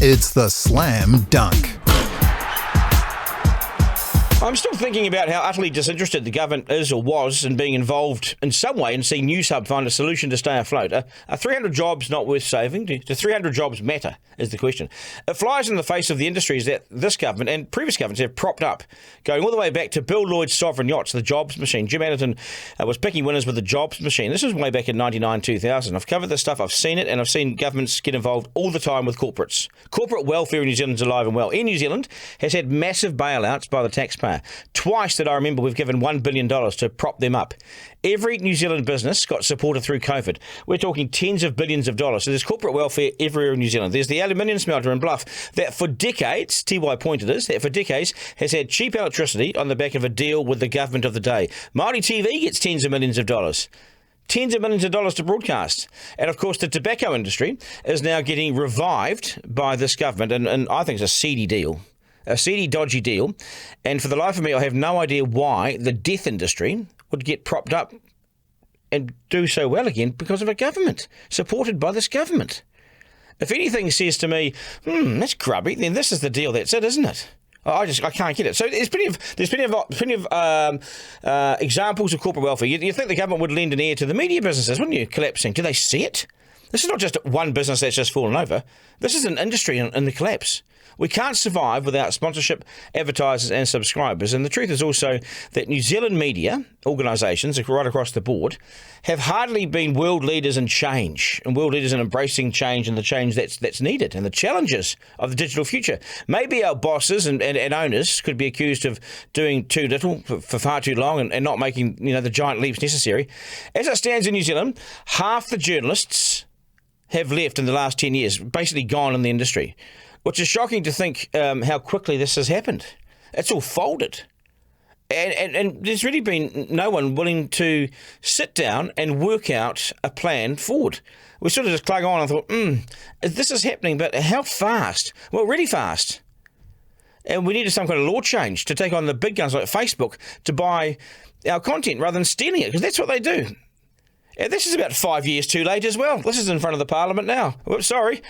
It's the Slam Dunk. I'm still thinking about how utterly disinterested the government is or was in being involved in some way in seeing Newshub find a solution to stay afloat. Are 300 jobs not worth saving? Do 300 jobs matter, is the question. It flies in the face of the industries that this government and previous governments have propped up, going all the way back to Bill Lloyd's Sovereign Yachts, the Jobs Machine. Jim Anderton was picking winners with the Jobs Machine. This was way back in 99, 2000. I've covered this stuff, I've seen it, and I've seen governments get involved all the time with corporates. Corporate welfare in New Zealand's alive and well. Air New Zealand has had massive bailouts by the taxpayer. Twice that I remember we've given $1 billion to prop them up. Every New Zealand business got supported through COVID. We're talking tens of billions of dollars. So there's corporate welfare everywhere in New Zealand. There's the aluminium smelter in Bluff that for decades, Tiwai Point it is, that for decades has had cheap electricity on the back of a deal with the government of the day. Māori TV gets tens of millions of dollars. Tens of millions of dollars to broadcast. And of course the tobacco industry is now getting revived by this government, and I think it's a seedy deal. A seedy, dodgy deal. And for the life of me, I have no idea why the death industry would get propped up and do so well again because of a government, supported by this government. If anything says to me, that's grubby, then this is the deal, that's it, isn't it? I can't get it. So there's plenty of examples of corporate welfare. You think the government would lend an ear to the media businesses, wouldn't you, collapsing? Do they see it? This is not just one business that's just fallen over. This is an industry in the collapse. We can't survive without sponsorship, advertisers and subscribers. And the truth is also that New Zealand media organisations right across the board have hardly been world leaders in change and world leaders in embracing change and the change that's needed and the challenges of the digital future. Maybe our bosses and owners could be accused of doing too little for far too long and not making the giant leaps necessary. As it stands in New Zealand, half the journalists have left in the last 10 years, basically gone in the industry, which is shocking to think how quickly this has happened. It's all folded. And there's really been no one willing to sit down and work out a plan forward. We sort of just clung on and thought, this is happening, but how fast? Well, really fast. And we needed some kind of law change to take on the big guns like Facebook to buy our content rather than stealing it, because that's what they do. And this is about 5 years too late as well. This is in front of the Parliament now. Whoops, sorry.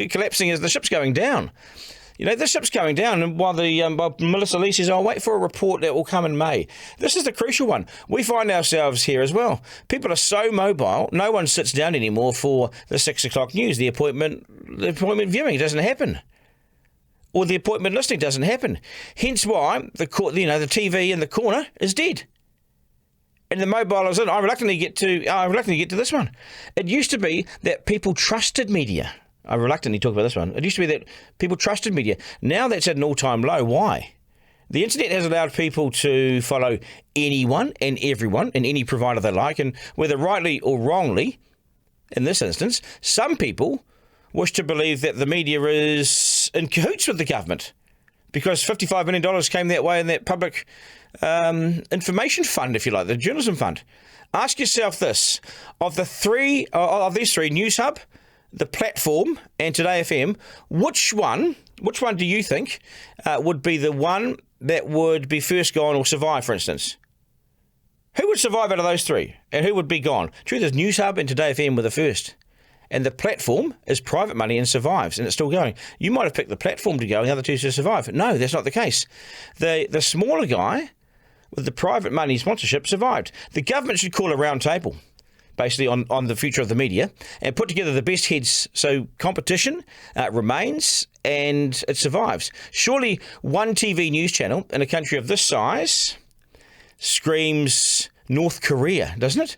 Collapsing as the ship's going down. The ship's going down, and while Melissa Lee says, I'll wait for a report that will come in May. This is the crucial one. We find ourselves here as well. People are so mobile, no one sits down anymore for the 6 o'clock news. The appointment viewing doesn't happen. Or the appointment listening doesn't happen. Hence why the TV in the corner is dead. And the mobile is in. I reluctantly get to this one. It used to be that people trusted media. I reluctantly talk about this one. It used to be that people trusted media. Now that's at an all-time low. Why? The internet has allowed people to follow anyone and everyone and any provider they like, and whether rightly or wrongly, in this instance, some people wish to believe that the media is in cahoots with the government because $55 million came that way in that public information fund, if you like, the journalism fund. Ask yourself this: of these three, Newshub, the platform, and Today FM, which one do you think would be the one that would be first gone or survive, for instance? Who would survive out of those three, and who would be gone? Truth is, Newshub and Today FM were the first. And the platform is private money and survives, and it's still going. You might have picked the platform to go and the other two to survive. No, that's not the case. The smaller guy with the private money sponsorship survived. The government should call a round table, basically, on the future of the media and put together the best heads so competition remains and it survives. Surely one TV news channel in a country of this size screams North Korea, doesn't it?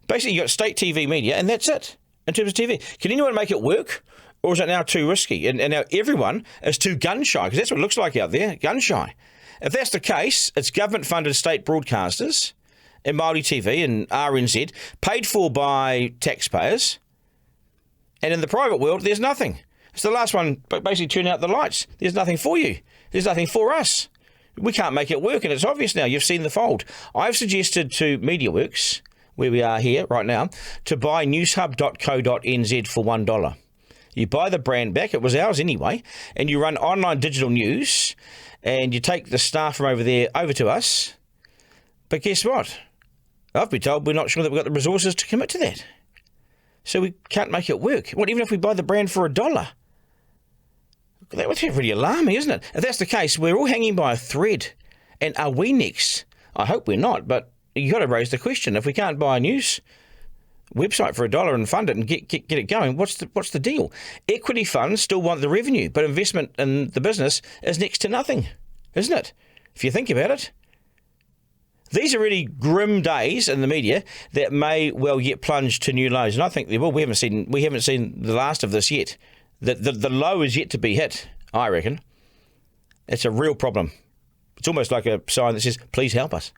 Basically, you've got state TV media and that's it. In terms of TV, can anyone make it work? Or is it now too risky? And now everyone is too gun-shy, because that's what it looks like out there, gun-shy. If that's the case, it's government-funded state broadcasters and Māori TV and RNZ, paid for by taxpayers. And in the private world, there's nothing. It's the last one, but basically turn out the lights. There's nothing for you. There's nothing for us. We can't make it work, and it's obvious now. You've seen the fold. I've suggested to MediaWorks, where we are here right now, to buy newshub.co.nz for $1. You buy the brand back, it was ours anyway, and you run online digital news, and you take the staff from over there over to us. But guess what? I've been told we're not sure that we've got the resources to commit to that. So we can't make it work. What, even if we buy the brand for $1? That would be really alarming, isn't it? If that's the case, we're all hanging by a thread. And are we next? I hope we're not, but you've got to raise the question. If we can't buy a news website for $1 and fund it and get it going, what's the deal? Equity funds still want the revenue, but investment in the business is next to nothing, isn't it? If you think about it. These are really grim days in the media that may well yet plunge to new lows, and I think they will. We haven't seen the last of this yet. The low is yet to be hit, I reckon. It's a real problem. It's almost like a sign that says, please help us.